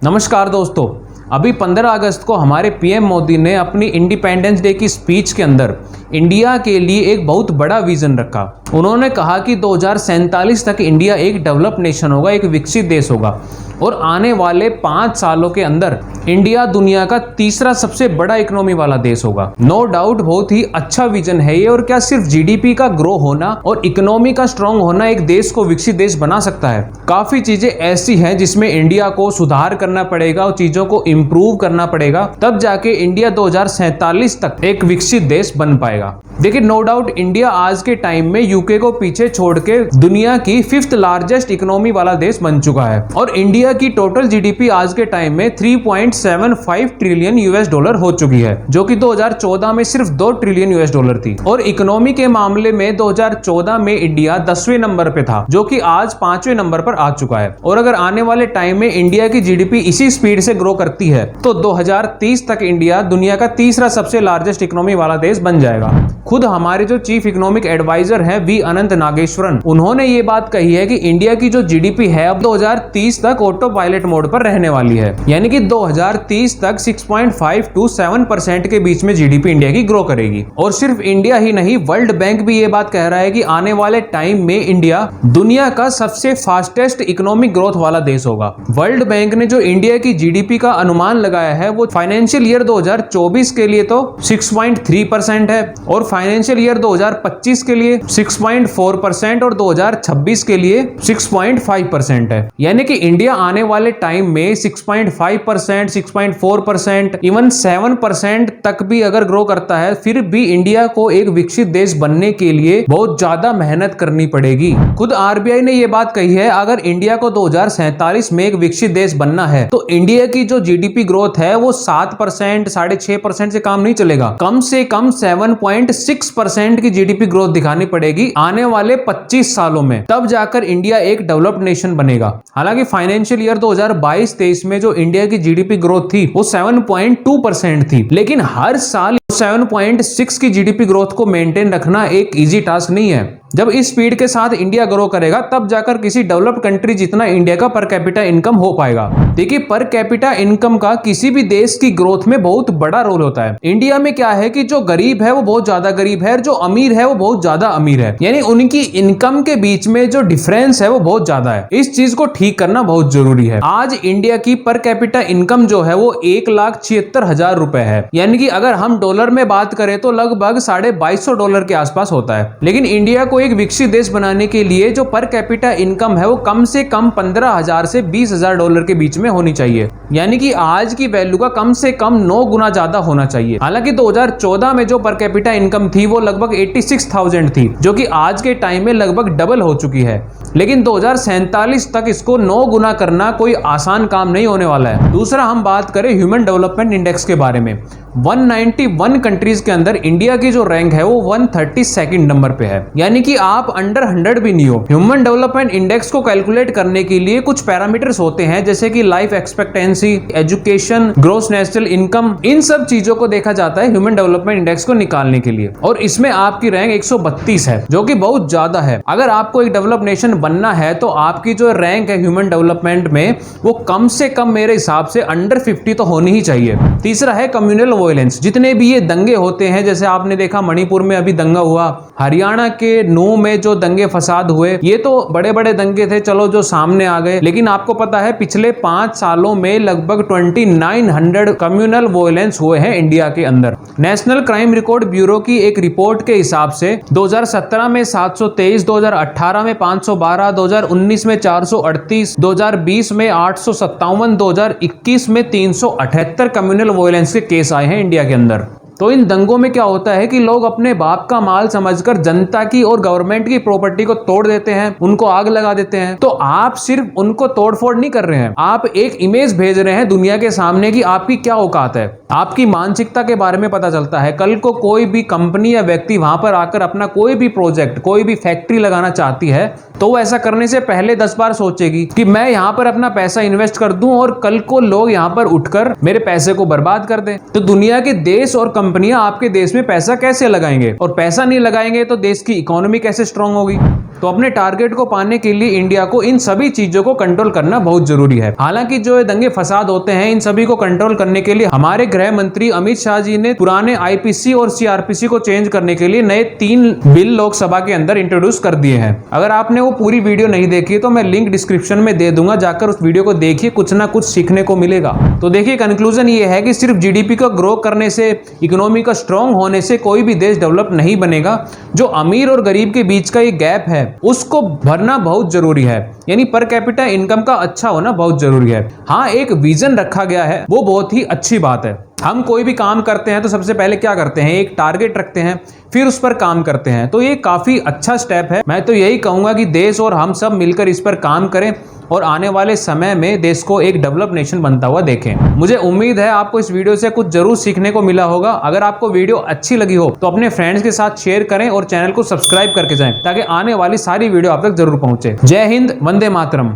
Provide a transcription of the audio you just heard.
नमस्कार दोस्तों, अभी 15 अगस्त को हमारे पीएम मोदी ने अपनी इंडिपेंडेंस डे की स्पीच के अंदर इंडिया के लिए एक बहुत बड़ा विजन रखा। उन्होंने कहा कि 2047 तक इंडिया एक डेवलप नेशन होगा, एक विकसित देश होगा और आने वाले 5 सालों के अंदर इंडिया दुनिया का तीसरा सबसे बड़ा इकोनॉमी वाला देश होगा। नो डाउट बहुत ही अच्छा विजन है ये। और क्या सिर्फ जीडीपी का ग्रो होना और इकोनॉमी का स्ट्रांग होना एक देश को विकसित देश बना सकता है? काफी चीजें ऐसी हैं जिसमें इंडिया को सुधार करना पड़ेगा और चीजों को इम्प्रूव करना पड़ेगा, तब जाके इंडिया 2047 तक एक विकसित देश बन पाएगा। देखिए, नो डाउट इंडिया आज के टाइम में यूके को पीछे छोड़ के दुनिया की 5th लार्जेस्ट इकोनॉमी वाला देश बन चुका है और इंडिया की टोटल जीडीपी आज के टाइम में 3.75 ट्रिलियन यूएस डॉलर हो चुकी है, जो कि 2014 में सिर्फ 2 ट्रिलियन यूएस डॉलर थी। और इकोनॉमी के मामले में 2014 में इंडिया 10वें नंबर पे था, जो कि आज 5वें नंबर पर आ चुका है। और अगर आने वाले टाइम में इंडिया की जीडीपी इसी स्पीड से ग्रो करती है तो 2030 तक इंडिया दुनिया का तीसरा सबसे लार्जेस्ट इकोनॉमी वाला देश बन जाएगा। खुद हमारे जो चीफ इकोनॉमिक एडवाइजर हैं वी अनंत नागेश्वरन, उन्होंने ये बात कही है कि इंडिया की जो जीडीपी है अब 2030 तक ऑटो पायलट मोड पर रहने वाली है, यानी कि 2030 तक 6.5 to 7% के बीच में जीडीपी इंडिया की ग्रो करेगी। और सिर्फ इंडिया ही नहीं, वर्ल्ड बैंक भी ये बात कह रहा है कि आने वाले टाइम में इंडिया दुनिया का सबसे फास्टेस्ट इकोनॉमिक ग्रोथ वाला देश होगा। वर्ल्ड बैंक ने जो इंडिया की जीडीपी का अनुमान लगाया है वो फाइनेंशियल ईयर 2024 के लिए तो 6.3% है और फाइनेंशियल ईयर 2025 के लिए 6.4% और 2026 के लिए 6.5% है। यानी कि इंडिया आने वाले टाइम में 6.5%, 6.4%, इवन 7% तक भी अगर ग्रो करता है, फिर भी इंडिया को एक विकसित देश बनने के लिए बहुत ज्यादा मेहनत करनी पड़ेगी। खुद आरबीआई ने यह बात कही है, अगर इंडिया को 2047 में एक विकसित देश बनना है तो इंडिया की जो जीडीपी ग्रोथ है वो 7%, 6.5% से काम नहीं चलेगा। कम से कम 7.6% की जीडीपी ग्रोथ दिखानी पड़ेगी आने वाले 25 सालों में, तब जाकर इंडिया एक डेवलप्ड नेशन बनेगा। हालांकि फाइनेंशियल ईयर 2022-23 में जो इंडिया की जीडीपी ग्रोथ थी वो 7.2% थी, लेकिन हर साल 7.6 की जीडीपी ग्रोथ को मेंटेन रखना एक इजी टास्क नहीं है। जब इस स्पीड के साथ इंडिया ग्रो करेगा तब जाकर किसी डेवलप्ड कंट्री जितना इंडिया का पर कैपिटा इनकम हो पाएगा। देखिए, पर कैपिटा इनकम का किसी भी देश की ग्रोथ में बहुत बड़ा रोल होता है। इंडिया में क्या है कि जो गरीब है वो बहुत ज्यादा गरीब है और जो अमीर है वो बहुत ज्यादा अमीर है, यानी उनकी इनकम के बीच में जो डिफरेंस है वो बहुत ज्यादा है। इस चीज को ठीक करना बहुत जरूरी है। आज इंडिया की पर कैपिटा इनकम जो है वो 1,76,000 रुपए है, यानी कि अगर हम डॉलर में बात करें तो लगभग $250 के आसपास होता है। लेकिन इंडिया को एक विकसित देश बनाने के लिए जो पर कैपिटा इनकम है वो कम से कम $15,000 से $20,000 के बीच में होनी चाहिए, यानी कि आज की वैल्यू का कम से कम 9 गुना ज्यादा होना चाहिए। हालांकि 2014 में जो पर कैपिटा इनकम थी वो लगभग 86,000 थी, जो कि आज के टाइम में लगभग डबल हो चुकी है। लेकिन 2047 तक इसको 9 गुना करना कोई आसान काम नहीं होने वाला है। दूसरा, हम बात करें ह्यूमन डेवलपमेंट इंडेक्स के बारे में, 191 कंट्रीज के अंदर इंडिया की जो रैंक है वो 132nd नंबर पे है, यानी कि आप अंडर 100 भी नहीं हो। ह्यूमन डेवलपमेंट इंडेक्स को कैलकुलेट करने के लिए कुछ पैरामीटर्स होते हैं, जैसे कि life expectancy, education, gross national income, इन सब चीजों को देखा जाता है ह्यूमन डेवलपमेंट इंडेक्स को निकालने के लिए। और इसमें आपकी रैंक 132 है, जो कि बहुत ज्यादा है। अगर आपको एक डेवलप नेशन बनना है तो आपकी जो रैंक है ह्यूमन डेवलपमेंट में वो कम से कम मेरे हिसाब से अंडर 50 तो होनी ही चाहिए। तीसरा है कम्युनल वायलेंस। जितने भी ये दंगे होते हैं, जैसे आपने देखा मणिपुर में अभी दंगा हुआ, हरियाणा के नूह में जो दंगे फसाद हुए, ये तो बड़े बड़े दंगे थे, चलो जो सामने आ गए। लेकिन आपको पता है पिछले 5 सालों में लगभग 2900 कम्युनल वायलेंस हुए हैं इंडिया के अंदर। नेशनल क्राइम रिकॉर्ड ब्यूरो की एक रिपोर्ट के हिसाब से 2017 में 723, 2018 में 512, 2019 में 438, 2020 में 857, 2021 में 378 कम्युनल वायलेंस के केस आए हैं इंडिया के अंदर। तो इन दंगों में क्या होता है कि लोग अपने बाप का माल समझकर जनता की और गवर्नमेंट की प्रॉपर्टी को तोड़ देते हैं, उनको आग लगा देते हैं। तो आप सिर्फ उनको तोड़फोड़ नहीं कर रहे हैं, आप एक इमेज भेज रहे हैं दुनिया के सामने कि आपकी क्या औकात है, आपकी मानसिकता के बारे में पता चलता है। कल को कोई भी कंपनी या व्यक्ति वहां पर आकर अपना कोई भी प्रोजेक्ट, कोई भी फैक्ट्री लगाना चाहती है तो वो ऐसा करने से पहले 10 बार सोचेगी कि मैं यहाँ पर अपना पैसा इन्वेस्ट कर दूं और कल को लोग यहाँ पर उठकर मेरे पैसे को बर्बाद कर दें। तो दुनिया के देश और कंपनियां आपके देश में पैसा कैसे लगाएंगे, और पैसा नहीं लगाएंगे तो देश की इकोनॉमी कैसे स्ट्रांग होगी। तो अपने टारगेट को पाने के लिए इंडिया को इन सभी चीजों को कंट्रोल करना बहुत जरूरी है। हालांकि जो ये दंगे फसाद होते हैं, इन सभी को कंट्रोल करने के लिए हमारे गृह मंत्री अमित शाह जी ने पुराने आईपीसी और सीआरपीसी को चेंज करने के लिए नए 3 बिल लोकसभा के अंदर इंट्रोड्यूस कर दिए हैं। अगर आपने वो पूरी वीडियो नहीं देखी तो मैं लिंक डिस्क्रिप्शन में दे दूंगा, जाकर उस वीडियो को देखिए, कुछ ना कुछ सीखने को मिलेगा। तो देखिए, कंक्लूजन ये है कि सिर्फ जीडीपी को ग्रो करने से, इकोनॉमी का स्ट्रांग होने से कोई भी देश डेवलप नहीं बनेगा। जो अमीर और गरीब के बीच का ये गैप है उसको भरना बहुत जरूरी है, यानी पर कैपिटा इनकम का अच्छा होना बहुत जरूरी है। हाँ, एक विजन रखा गया है, वो बहुत ही अच्छी बात है। हम कोई भी काम करते हैं तो सबसे पहले क्या करते हैं, एक टारगेट रखते हैं, फिर उस पर काम करते हैं। तो ये काफी अच्छा स्टेप है। मैं तो यही कहूंगा कि देश और हम सब मिलकर इस पर काम करें और आने वाले समय में देश को एक डेवलप नेशन बनता हुआ देखें। मुझे उम्मीद है आपको इस वीडियो से कुछ जरूर सीखने को मिला होगा। अगर आपको वीडियो अच्छी लगी हो तो अपने फ्रेंड्स के साथ शेयर करें और चैनल को सब्सक्राइब करके जाएं, ताकि आने वाली सारी वीडियो आप तक जरूर पहुंचे। जय हिंद, वंदे मातरम।